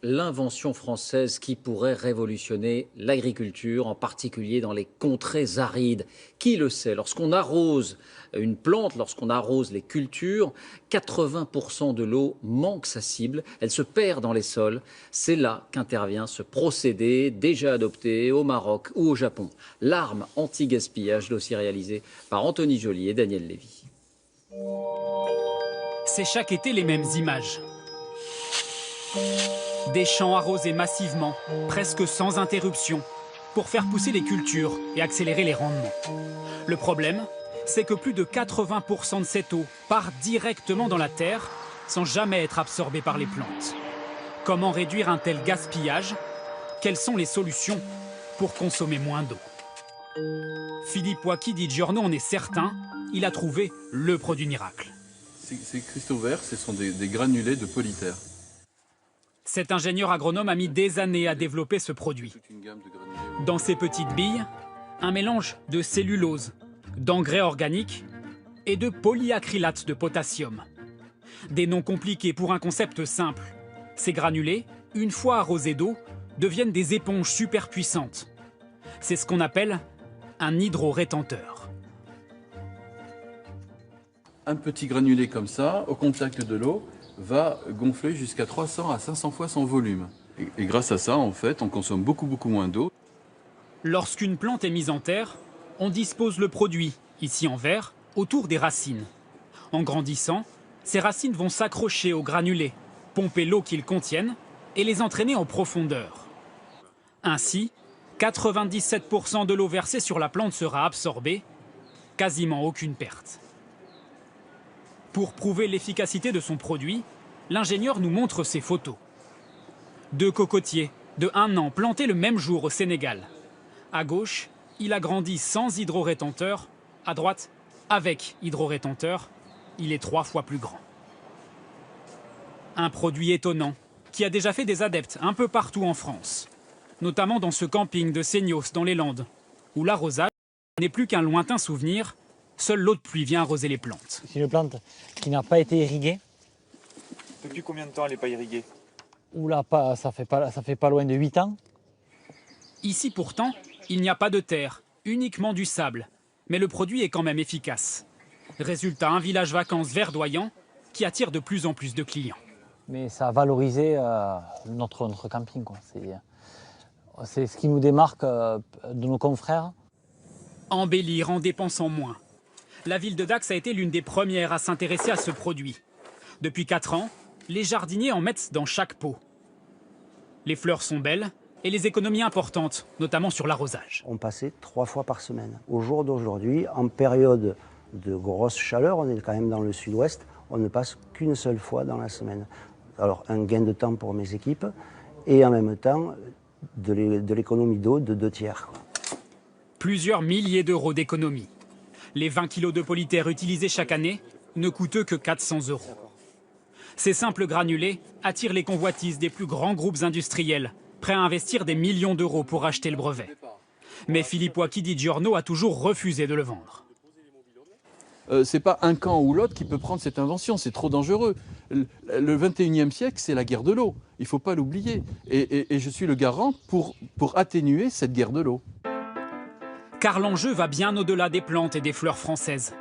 l'invention française qui pourrait révolutionner l'agriculture, en particulier dans les contrées arides. Qui le sait? Lorsqu'on arrose une plante, lorsqu'on arrose les cultures, 80% de l'eau manque sa cible, elle se perd dans les sols. C'est là qu'intervient ce procédé déjà adopté au Maroc ou au Japon. L'arme anti-gaspillage, dossier réalisé par Anthony Joly et Daniel Lévy. C'est chaque été les mêmes images. Des champs arrosés massivement, presque sans interruption, pour faire pousser les cultures et accélérer les rendements. Le problème, c'est que plus de 80% de cette eau part directement dans la terre, sans jamais être absorbée par les plantes. Comment réduire un tel gaspillage? Quelles sont les solutions pour consommer moins d'eau? Philippe Wacky Di Giorno en est certain, il a trouvé le produit miracle. Ces cristaux verts, ce sont des granulés de polytère. Cet ingénieur agronome a mis des années à développer ce produit. Dans ces petites billes, un mélange de cellulose, d'engrais organiques et de polyacrylate de potassium. Des noms compliqués pour un concept simple. Ces granulés, une fois arrosés d'eau, deviennent des éponges super puissantes. C'est ce qu'on appelle un hydrorétenteur. Un petit granulé comme ça, au contact de l'eau, va gonfler jusqu'à 300 à 500 fois son volume. Et grâce à ça, en fait, on consomme beaucoup moins d'eau. Lorsqu'une plante est mise en terre, on dispose le produit, ici en verre, autour des racines. En grandissant, ces racines vont s'accrocher aux granulés, pomper l'eau qu'ils contiennent et les entraîner en profondeur. Ainsi, 97% de l'eau versée sur la plante sera absorbée, quasiment aucune perte. Pour prouver l'efficacité de son produit, l'ingénieur nous montre ses photos. 2 cocotiers de 1 an plantés le même jour au Sénégal. À gauche, il a grandi sans hydrorétenteur. À droite, avec hydrorétenteur, il est 3 fois plus grand. Un produit étonnant qui a déjà fait des adeptes un peu partout en France, notamment dans ce camping de Seignos dans les Landes, où l'arrosage n'est plus qu'un lointain souvenir. Seule l'eau de pluie vient arroser les plantes. C'est une plante qui n'a pas été irriguée. Depuis combien de temps elle n'est pas irriguée? Oula, ça fait pas loin de 8 ans. Ici pourtant, il n'y a pas de terre, uniquement du sable. Mais le produit est quand même efficace. Résultat, un village vacances verdoyant qui attire de plus en plus de clients. Mais ça a valorisé notre camping, quoi. C'est ce qui nous démarque de nos confrères. Embellir en dépensant moins. La ville de Dax a été l'une des premières à s'intéresser à ce produit. Depuis 4 ans, les jardiniers en mettent dans chaque pot. Les fleurs sont belles et les économies importantes, notamment sur l'arrosage. On passait 3 fois par semaine. Au jour d'aujourd'hui, en période de grosse chaleur, on est quand même dans le sud-ouest, on ne passe qu'une seule fois dans la semaine. Alors un gain de temps pour mes équipes et en même temps de l'économie d'eau de 2 tiers. Plusieurs milliers d'euros d'économie. Les 20 kilos de polytère utilisés chaque année ne coûtent que 400 €. Ces simples granulés attirent les convoitises des plus grands groupes industriels, prêts à investir des millions d'euros pour acheter le brevet. Mais Philippe Wacky Di Giorno a toujours refusé de le vendre. C'est pas un camp ou l'autre qui peut prendre cette invention, c'est trop dangereux. Le 21e siècle, c'est la guerre de l'eau, il ne faut pas l'oublier. Et je suis le garant pour atténuer cette guerre de l'eau. Car l'enjeu va bien au-delà des plantes et des fleurs françaises.